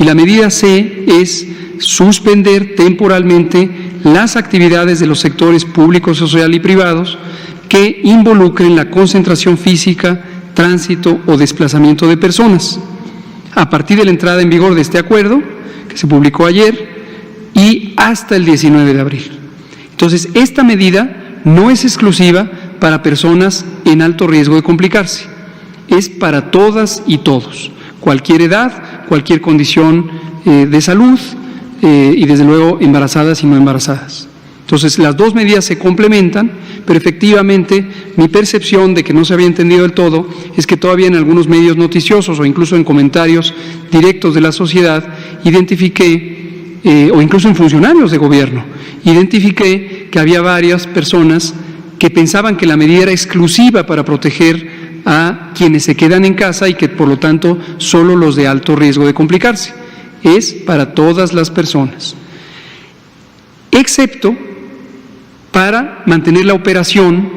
Y la medida C es suspender temporalmente las actividades de los sectores público, social y privados que involucren la concentración física, tránsito o desplazamiento de personas, a partir de la entrada en vigor de este acuerdo, que se publicó ayer, y hasta el 19 de abril. Entonces, esta medida no es exclusiva para personas en alto riesgo de complicarse, es para todas y todos, cualquier edad, cualquier condición de salud y desde luego embarazadas y no embarazadas. Entonces, las dos medidas se complementan, pero efectivamente mi percepción de que no se había entendido del todo es que todavía en algunos medios noticiosos o incluso en comentarios directos de la sociedad identifiqué, o incluso en funcionarios de gobierno, identifiqué que había varias personas que pensaban que la medida era exclusiva para proteger a quienes se quedan en casa y que por lo tanto solo los de alto riesgo de complicarse. Es para todas las personas, excepto para mantener la operación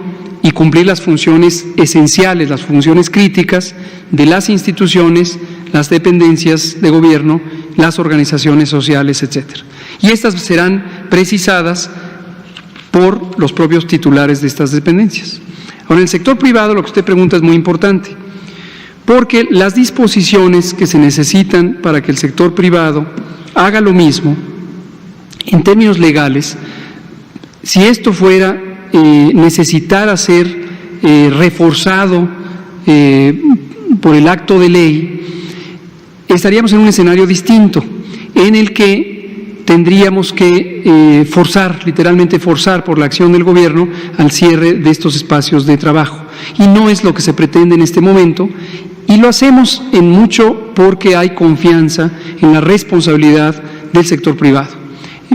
y cumplir las funciones esenciales, las funciones críticas de las instituciones, las dependencias de gobierno, las organizaciones sociales, etcétera. Y estas serán precisadas por los propios titulares de estas dependencias. Ahora, en el sector privado, lo que usted pregunta es muy importante, porque las disposiciones que se necesitan para que el sector privado haga lo mismo, en términos legales, si esto fuera necesitar ser reforzado por el acto de ley, estaríamos en un escenario distinto, en el que tendríamos que forzar, literalmente forzar por la acción del gobierno al cierre de estos espacios de trabajo. Y no es lo que se pretende en este momento, y lo hacemos en mucho porque hay confianza en la responsabilidad del sector privado.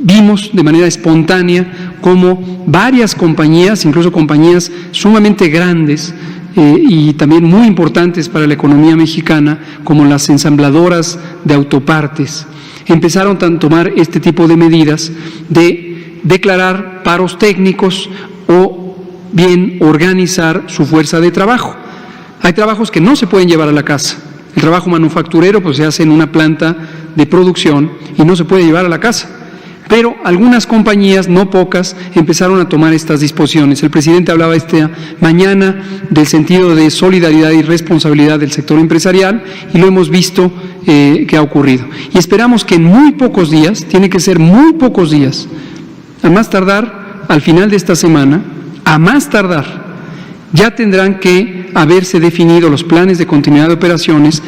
Vimos de manera espontánea cómo varias compañías, incluso compañías sumamente grandes y también muy importantes para la economía mexicana, como las ensambladoras de autopartes, empezaron a tomar este tipo de medidas de declarar paros técnicos o bien organizar su fuerza de trabajo. Hay trabajos que no se pueden llevar a la casa. El trabajo manufacturero pues se hace en una planta de producción y no se puede llevar a la casa. Pero algunas compañías, no pocas, empezaron a tomar estas disposiciones. El presidente hablaba esta mañana del sentido de solidaridad y responsabilidad del sector empresarial y lo hemos visto que ha ocurrido. Y esperamos que en muy pocos días, tiene que ser muy pocos días, a más tardar al final de esta semana, a más tardar, ya tendrán que haberse definido los planes de continuidad de operaciones,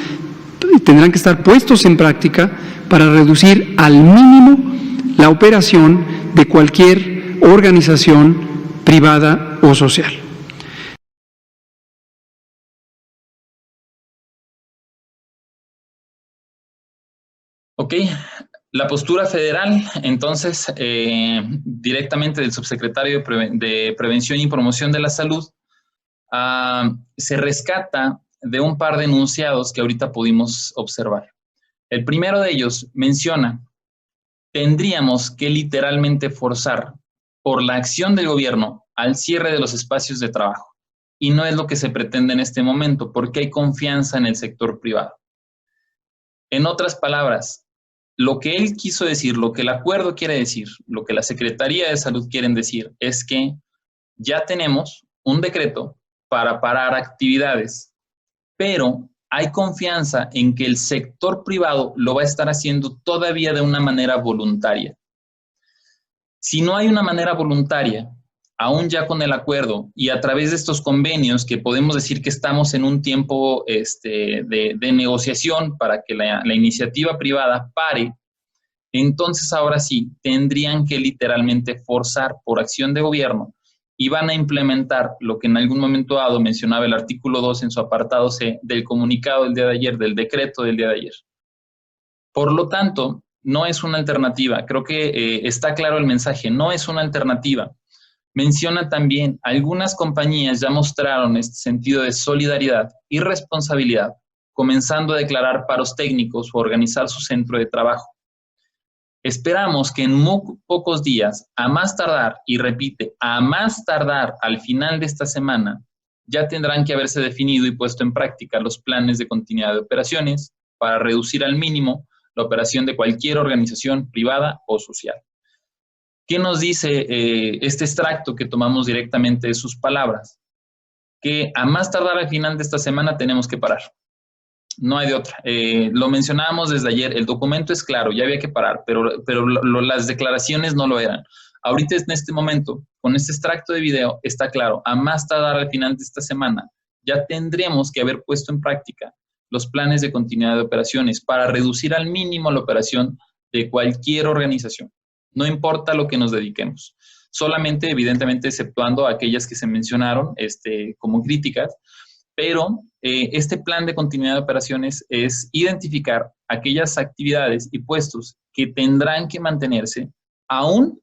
tendrán que estar puestos en práctica para reducir al mínimo la operación de cualquier organización privada o social. Ok, la postura federal, entonces, directamente del subsecretario de Prevención y Promoción de la Salud, se rescata de un par de enunciados que ahorita pudimos observar. El primero de ellos menciona: tendríamos que literalmente forzar por la acción del gobierno al cierre de los espacios de trabajo. Y no es lo que se pretende en este momento, porque hay confianza en el sector privado. En otras palabras, lo que él quiso decir, lo que el acuerdo quiere decir, lo que la Secretaría de Salud quieren decir, es que ya tenemos un decreto para parar actividades, pero hay confianza en que el sector privado lo va a estar haciendo todavía de una manera voluntaria. Si no hay una manera voluntaria, aún ya con el acuerdo y a través de estos convenios, que podemos decir que estamos en un tiempo de negociación para que la iniciativa privada pare, entonces ahora sí tendrían que literalmente forzar por acción de gobierno y van a implementar lo que en algún momento dado mencionaba el artículo 2 en su apartado C del comunicado del día de ayer, del decreto del día de ayer. Por lo tanto, no es una alternativa. Creo que está claro el mensaje, no es una alternativa. Menciona también, algunas compañías ya mostraron este sentido de solidaridad y responsabilidad, comenzando a declarar paros técnicos o organizar su centro de trabajo. Esperamos que en muy pocos días, a más tardar, y repite, a más tardar al final de esta semana, ya tendrán que haberse definido y puesto en práctica los planes de continuidad de operaciones para reducir al mínimo la operación de cualquier organización privada o social. ¿Qué nos dice este extracto que tomamos directamente de sus palabras? Que a más tardar al final de esta semana tenemos que parar. No hay de otra. Lo mencionábamos desde ayer, el documento es claro, ya había que parar, pero las declaraciones no lo eran. Ahorita en este momento, con este extracto de video, está claro, a más tardar al final de esta semana, ya tendremos que haber puesto en práctica los planes de continuidad de operaciones para reducir al mínimo la operación de cualquier organización. No importa lo que nos dediquemos. Solamente, evidentemente, exceptuando aquellas que se mencionaron como críticas, pero este plan de continuidad de operaciones es identificar aquellas actividades y puestos que tendrán que mantenerse aún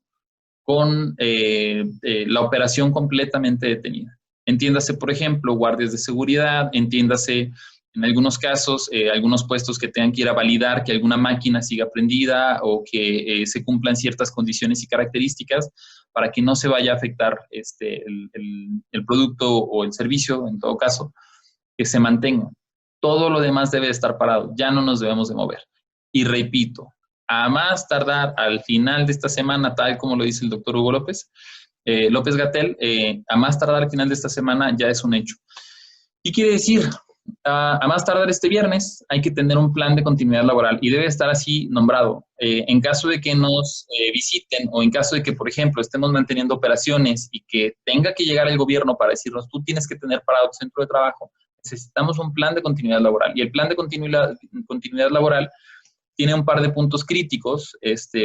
con la operación completamente detenida. Entiéndase, por ejemplo, guardias de seguridad, entiéndase, en algunos casos, algunos puestos que tengan que ir a validar que alguna máquina siga prendida o que se cumplan ciertas condiciones y características para que no se vaya a afectar el producto o el servicio, en todo caso, que se mantenga. Todo lo demás debe estar parado, ya no nos debemos de mover. Y repito, a más tardar al final de esta semana, tal como lo dice el doctor Hugo López-Gatell, a más tardar al final de esta semana ya es un hecho. ¿Qué quiere decir? A más tardar este viernes hay que tener un plan de continuidad laboral y debe estar así nombrado. En caso de que nos visiten o en caso de que, por ejemplo, estemos manteniendo operaciones y que tenga que llegar el gobierno para decirnos, tú tienes que tener parado tu centro de trabajo, necesitamos un plan de continuidad laboral. Y el plan de continuidad laboral tiene un par de puntos críticos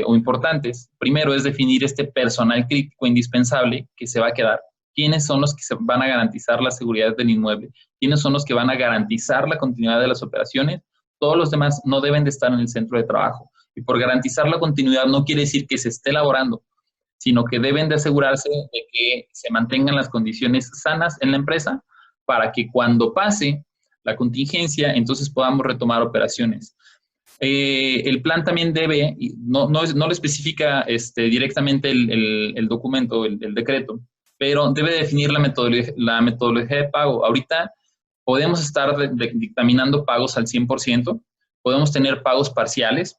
o importantes. Primero es definir este personal crítico indispensable que se va a quedar. ¿Quiénes son los que se van a garantizar la seguridad del inmueble? ¿Quiénes son los que van a garantizar la continuidad de las operaciones? Todos los demás no deben de estar en el centro de trabajo. Y por garantizar la continuidad no quiere decir que se esté laborando, sino que deben de asegurarse de que se mantengan las condiciones sanas en la empresa para que cuando pase la contingencia, entonces podamos retomar operaciones. El plan también debe, no lo especifica directamente el documento, el decreto, pero debe definir la metodología de pago. Ahorita podemos estar dictaminando pagos al 100%, podemos tener pagos parciales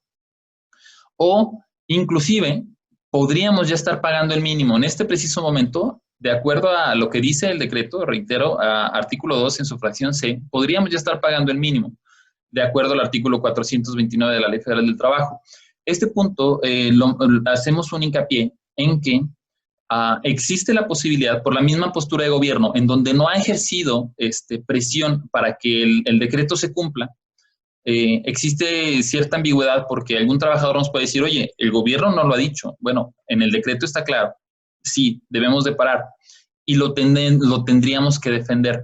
o inclusive podríamos ya estar pagando el mínimo en este preciso momento, de acuerdo a lo que dice el decreto, reitero, artículo 2 en su fracción C, podríamos ya estar pagando el mínimo, de acuerdo al artículo 429 de la Ley Federal del Trabajo. Este punto hacemos un hincapié en que existe la posibilidad, por la misma postura de gobierno, en donde no ha ejercido presión para que el decreto se cumpla, existe cierta ambigüedad porque algún trabajador nos puede decir, oye, el gobierno no lo ha dicho. Bueno, en el decreto está claro, sí, debemos de parar y lo tendríamos que defender.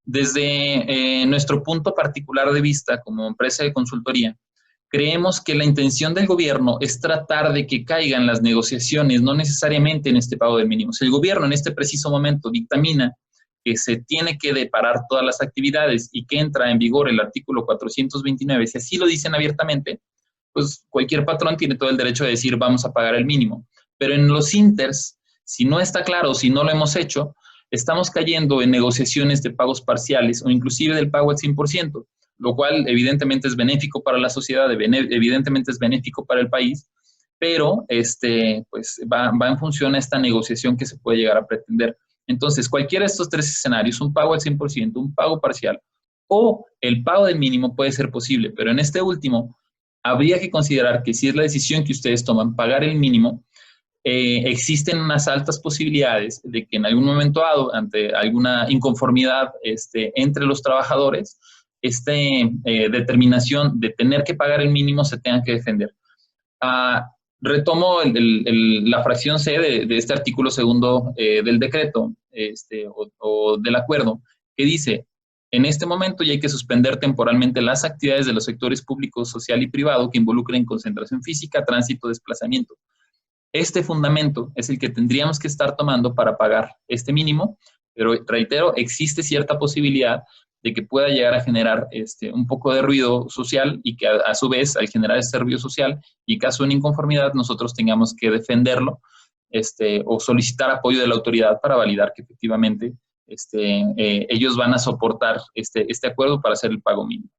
Desde nuestro punto particular de vista como empresa de consultoría, creemos que la intención del gobierno es tratar de que caigan las negociaciones, no necesariamente en este pago del mínimo. Si el gobierno en este preciso momento dictamina que se tiene que parar todas las actividades y que entra en vigor el artículo 429, si así lo dicen abiertamente, pues cualquier patrón tiene todo el derecho de decir vamos a pagar el mínimo. Pero en los inters, si no está claro, si no lo hemos hecho, estamos cayendo en negociaciones de pagos parciales o inclusive del pago al 100%, lo cual evidentemente es benéfico para la sociedad, evidentemente es benéfico para el país, pero pues va en función a esta negociación que se puede llegar a pretender. Entonces, cualquiera de estos tres escenarios, un pago al 100%, un pago parcial o el pago del mínimo puede ser posible, pero en este último habría que considerar que si es la decisión que ustedes toman, pagar el mínimo, existen unas altas posibilidades de que en algún momento dado, ante alguna inconformidad entre los trabajadores, determinación de tener que pagar el mínimo se tenga que defender. Retomo la fracción C de este artículo segundo del decreto o del acuerdo, que dice, en este momento ya hay que suspender temporalmente las actividades de los sectores público, social y privado que involucren concentración física, tránsito, desplazamiento. Este fundamento es el que tendríamos que estar tomando para pagar este mínimo, pero reitero, existe cierta posibilidad de que pueda llegar a generar un poco de ruido social y que a su vez, al generar ese ruido social y caso de una inconformidad, nosotros tengamos que defenderlo o solicitar apoyo de la autoridad para validar que efectivamente ellos van a soportar este acuerdo para hacer el pago mínimo.